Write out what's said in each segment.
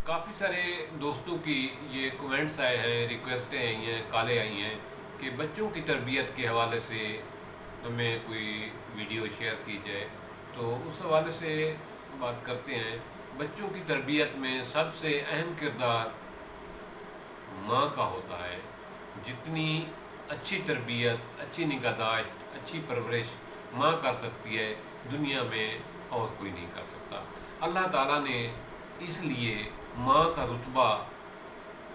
کافی سارے دوستوں کی یہ کومنٹس آئے ہیں، ریکویسٹیں آئی ہیں، کالیں آئی ہیں کہ بچوں کی تربیت کے حوالے سے ہمیں کوئی ویڈیو شیئر کی جائے، تو اس حوالے سے بات کرتے ہیں۔ بچوں کی تربیت میں سب سے اہم کردار ماں کا ہوتا ہے۔ جتنی اچھی تربیت، اچھی نگہداشت، اچھی پرورش ماں کر سکتی ہے، دنیا میں اور کوئی نہیں کر سکتا۔ اللہ تعالیٰ نے اس لیے ماں کا رتبہ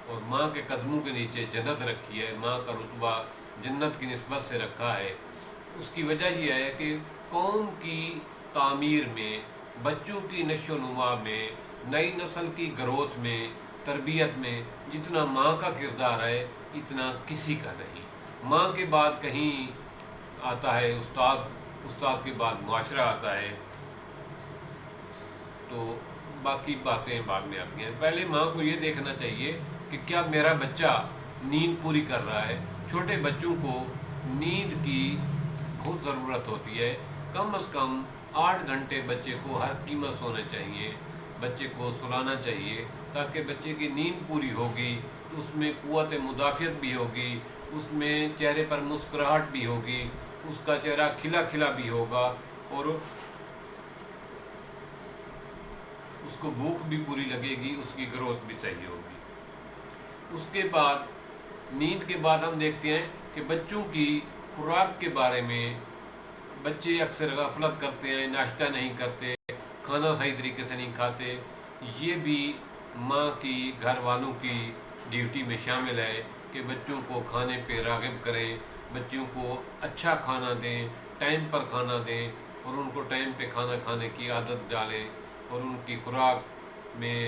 اور ماں کے قدموں کے نیچے جنت رکھی ہے، ماں کا رتبہ جنت کی نسبت سے رکھا ہے۔ اس کی وجہ یہ ہے کہ قوم کی تعمیر میں، بچوں کی نشو و نما میں، نئی نسل کی گروتھ میں، تربیت میں جتنا ماں کا کردار ہے اتنا کسی کا نہیں۔ ماں کے بعد کہیں آتا ہے استاد، استاد کے بعد معاشرہ آتا ہے، تو باقی باتیں بعد میں آتی ہیں۔ پہلے ماں کو یہ دیکھنا چاہیے کہ کیا میرا بچہ نیند پوری کر رہا ہے۔ چھوٹے بچوں کو نیند کی بہت ضرورت ہوتی ہے۔ کم از کم 8 گھنٹے بچے کو ہر قیمت سونا چاہیے، بچے کو سلانا چاہیے، تاکہ بچے کی نیند پوری ہوگی، اس میں قوت مدافعت بھی ہوگی، اس میں چہرے پر مسکراہٹ بھی ہوگی، اس کا چہرہ کھلا کھلا بھی ہوگا، اور اس کو بھوک بھی پوری لگے گی، اس کی گروتھ بھی صحیح ہوگی۔ اس کے بعد نیند کے بعد ہم دیکھتے ہیں کہ بچوں کی خوراک کے بارے میں بچے اکثر غفلت کرتے ہیں، ناشتہ نہیں کرتے، کھانا صحیح طریقے سے نہیں کھاتے۔ یہ بھی ماں کی، گھر والوں کی ڈیوٹی میں شامل ہے کہ بچوں کو کھانے پہ راغب کریں، بچوں کو اچھا کھانا دیں، ٹائم پر کھانا دیں، اور ان کو ٹائم پہ کھانا کھانے کی عادت ڈالیں، اور ان کی خوراک میں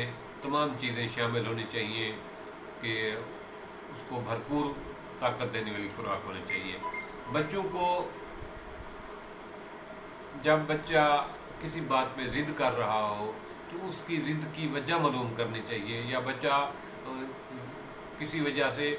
تمام چیزیں شامل ہونی چاہیے کہ اس کو بھرپور طاقت دینے والی خوراک ہونی چاہیے۔ بچوں کو، جب بچہ کسی بات پہ ضد کر رہا ہو تو اس کی ضد کی وجہ معلوم کرنی چاہیے، یا بچہ کسی وجہ سے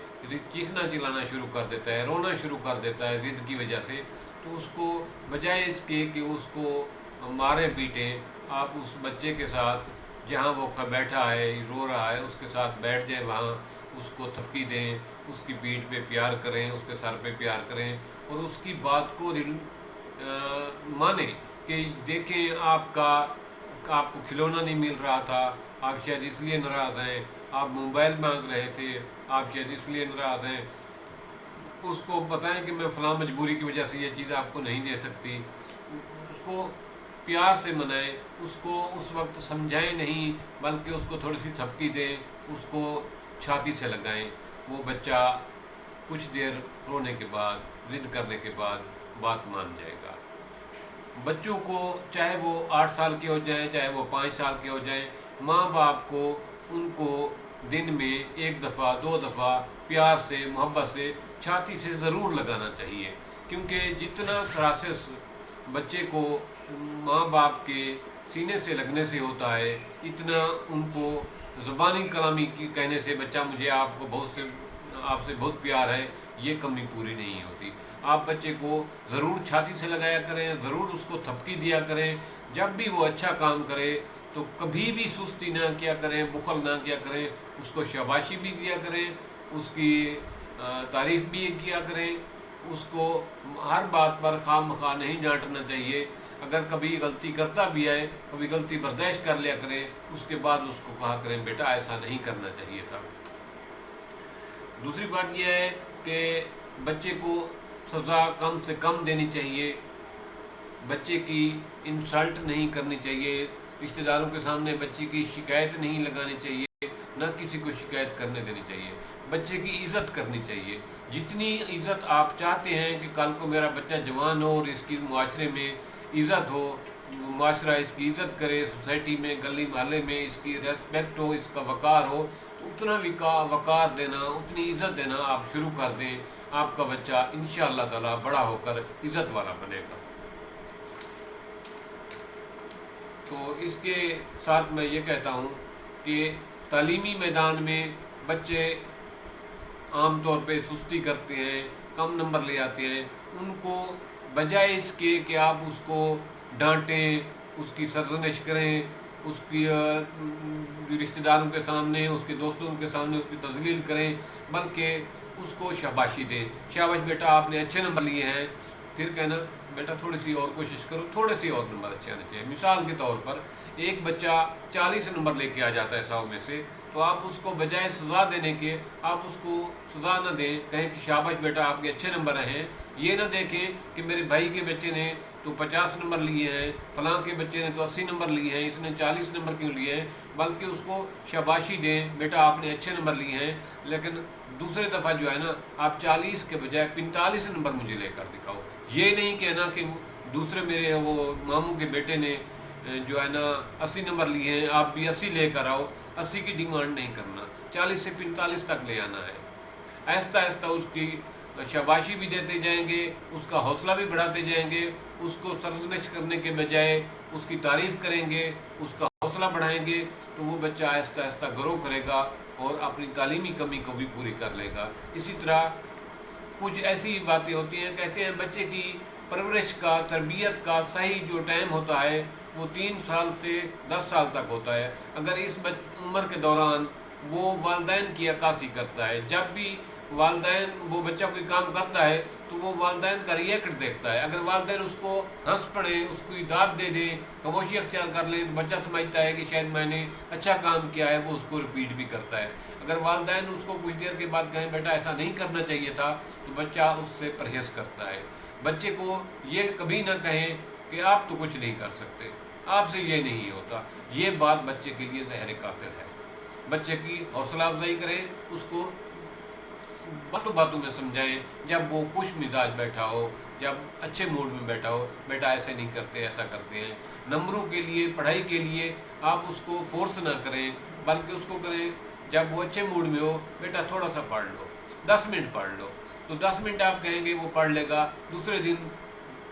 چیخنا چلانا شروع کر دیتا ہے، رونا شروع کر دیتا ہے ضد کی وجہ سے، تو اس کو بجائے اس کے کہ اس کو مارے پیٹیں، آپ اس بچے کے ساتھ جہاں وہ بیٹھا ہے، رو رہا ہے، اس کے ساتھ بیٹھ جائیں، وہاں اس کو تھپکی دیں، اس کی پیٹھ پہ پیار کریں، اس کے سر پہ پیار کریں، اور اس کی بات کو مانیں کہ دیکھیں آپ کو کھلونا نہیں مل رہا تھا، آپ شاید اس لیے ناراض ہیں، آپ موبائل مانگ رہے تھے، آپ شاید اس لیے ناراض ہیں۔ اس کو بتائیں کہ میں فلاں مجبوری کی وجہ سے یہ چیز آپ کو نہیں دے سکتی۔ اس کو پیار سے منائیں، اس کو اس وقت سمجھائیں نہیں، بلکہ اس کو تھوڑی سی تھپکی دیں، اس کو چھاتی سے لگائیں۔ وہ بچہ کچھ دیر رونے کے بعد، ضد کرنے کے بعد بات مان جائے گا۔ بچوں کو چاہے وہ 8 سال کے ہو جائیں، چاہے وہ 5 سال کے ہو جائیں، ماں باپ کو ان کو دن میں 1 دفعہ 2 دفعہ پیار سے، محبت سے، چھاتی سے ضرور لگانا چاہیے، کیونکہ جتنا کراسس بچے کو ماں باپ کے سینے سے لگنے سے ہوتا ہے، اتنا ان کو زبانی کلامی کی کہنے سے بچہ مجھے آپ سے بہت پیار ہے، یہ کمی پوری نہیں ہوتی۔ آپ بچے کو ضرور چھاتی سے لگایا کریں، ضرور اس کو تھپکی دیا کریں۔ جب بھی وہ اچھا کام کرے تو کبھی بھی سستی نہ کیا کریں، بخل نہ کیا کریں، اس کو شاباشی بھی دیا کریں، اس کی تعریف بھی کیا کریں، اس کو ہر بات پر خواہ مخواہ نہیں ڈانٹنا چاہیے۔ اگر کبھی غلطی کرتا بھی ہے، کبھی غلطی برداشت کر لیا کریں، اس کے بعد اس کو کہا کریں بیٹا ایسا نہیں کرنا چاہیے تھا۔ دوسری بات یہ ہے کہ بچے کو سزا کم سے کم دینی چاہیے، بچے کی انسلٹ نہیں کرنی چاہیے، رشتہ داروں کے سامنے بچے کی شکایت نہیں لگانی چاہیے، نہ کسی کو شکایت کرنے دینی چاہیے۔ بچے کی عزت کرنی چاہیے۔ جتنی عزت آپ چاہتے ہیں کہ کل کو میرا بچہ جوان ہو اور اس کی معاشرے میں عزت ہو، معاشرہ اس کی عزت کرے، سوسائٹی میں، گلی محلے میں اس کی ریسپیکٹ ہو، اس کا وقار ہو، تو اتنا وقار دینا، اتنی عزت دینا آپ شروع کر دیں، آپ کا بچہ انشاءاللہ تعالی بڑا ہو کر عزت والا بنے گا۔ تو اس کے ساتھ میں یہ کہتا ہوں کہ تعلیمی میدان میں بچے عام طور پہ سستی کرتے ہیں، کم نمبر لے آتے ہیں، ان کو بجائے اس کے کہ آپ اس کو ڈانٹیں، اس کی سرزنش کریں، اس کی رشتہ داروں کے سامنے، اس کے دوستوں کے سامنے اس کی تذلیل کریں، بلکہ اس کو شاباشی دیں، شاباش بیٹا آپ نے اچھے نمبر لیے ہیں، پھر کہنا بیٹا تھوڑی سی اور کوشش کرو، تھوڑے سے اور نمبر اچھے آنے چاہیے۔ مثال کے طور پر ایک بچہ 40 نمبر لے کے آ جاتا ہے 100 میں سے، تو آپ اس کو بجائے سزا دینے کے آپ اس کو سزا نہ دیں، کہیں کہ شاباش بیٹا آپ کے اچھے نمبر ہیں، یہ نہ دیکھیں کہ میرے بھائی کے بچے نے تو 50 نمبر لیے ہیں، فلاں کے بچے نے تو 80 نمبر لیے ہیں، اس نے 40 نمبر کیوں لیے ہیں، بلکہ اس کو شاباشی دیں، بیٹا آپ نے اچھے نمبر لیے ہیں، لیکن دوسرے دفعہ جو ہے نا آپ 40 کے بجائے 45 نمبر مجھے لے کر دکھاؤ۔ یہ نہیں کہنا کہ دوسرے میرے وہ ماموں کے بیٹے نے جو ہے نا 80 نمبر لیے ہیں، آپ بھی 80 لے کر آؤ، 80 کی ڈیمانڈ نہیں کرنا، 40 سے 45 تک لے آنا ہے۔ آہستہ آہستہ اس کی شاباشی بھی دیتے جائیں گے، اس کا حوصلہ بھی بڑھاتے جائیں گے، اس کو سرزنش کرنے کے بجائے اس کی تعریف کریں گے، اس کا حوصلہ بڑھائیں گے، تو وہ بچہ آہستہ آہستہ گرو کرے گا اور اپنی تعلیمی کمی کو بھی پوری کر لے گا۔ اسی طرح کچھ ایسی باتیں ہوتی ہیں، کہتے ہیں بچے کی پرورش کا، تربیت کا صحیح جو ٹائم ہوتا ہے وہ 3 سال سے 10 سال تک ہوتا ہے۔ اگر اس عمر کے دوران وہ والدین کی عکاسی کرتا ہے، جب بھی والدین وہ بچہ کوئی کام کرتا ہے تو وہ والدین کا ریئیکٹ دیکھتا ہے، اگر والدین اس کو ہنس پڑیں، اس کو داد دے دیں، خاموشی اختیار کر لیں، تو بچہ سمجھتا ہے کہ شاید میں نے اچھا کام کیا ہے، وہ اس کو رپیٹ بھی کرتا ہے۔ اگر والدین اس کو کچھ دیر کے بعد کہیں بیٹا ایسا نہیں کرنا چاہیے تھا، تو بچہ اس سے پرہیز کرتا ہے۔ بچے کو یہ کبھی نہ کہیں کہ آپ تو کچھ نہیں کر سکتے، آپ سے یہ نہیں ہوتا، یہ بات بچے کے لیے زہر قاتل ہے۔ بچے کی حوصلہ افزائی کریں، اس کو باتوں باتوں میں سمجھائیں، جب وہ خوش مزاج بیٹھا ہو، جب اچھے موڈ میں بیٹھا ہو، بیٹا ایسے نہیں کرتے، ایسا کرتے ہیں۔ نمبروں کے لیے، پڑھائی کے لیے آپ اس کو فورس نہ کریں، بلکہ اس کو کریں جب وہ اچھے موڈ میں ہو، بیٹا تھوڑا سا پڑھ لو، 10 منٹ پڑھ لو، تو 10 منٹ آپ کہیں گے وہ پڑھ لے گا، دوسرے دن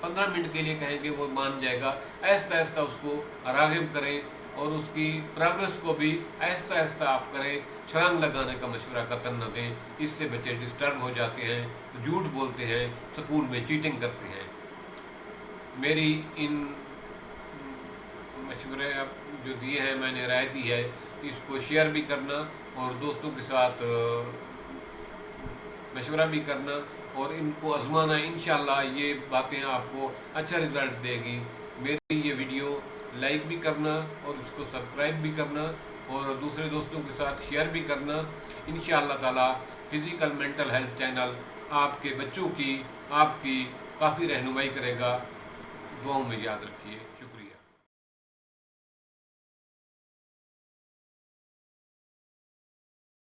15 منٹ کے لیے کہیں گے وہ مان جائے گا۔ آہستہ آہستہ اس کو راغب کریں اور اس کی پروگرس کو بھی آہستہ آہستہ آپ کریں، چھلانگ لگانے کا مشورہ قطعاً نہ دیں، اس سے بچے ڈسٹرب ہو جاتے ہیں، جھوٹ بولتے ہیں، سکول میں چیٹنگ کرتے ہیں۔ میری ان مشورے جو دیے ہیں، میں نے رائے دی ہے، اس کو شیئر بھی کرنا اور دوستوں کے ساتھ مشورہ بھی کرنا اور ان کو آزمانا، انشاءاللہ یہ باتیں آپ کو اچھا رزلٹ دے گی۔ میری یہ ویڈیو لائک بھی کرنا اور اس کو سبسکرائب بھی کرنا اور دوسرے دوستوں کے ساتھ شیئر بھی کرنا۔ انشاءاللہ تعالی فزیکل مینٹل ہیلتھ چینل آپ کے بچوں کی، آپ کی کافی رہنمائی کرے گا۔ دعاؤں میں یاد رکھیے۔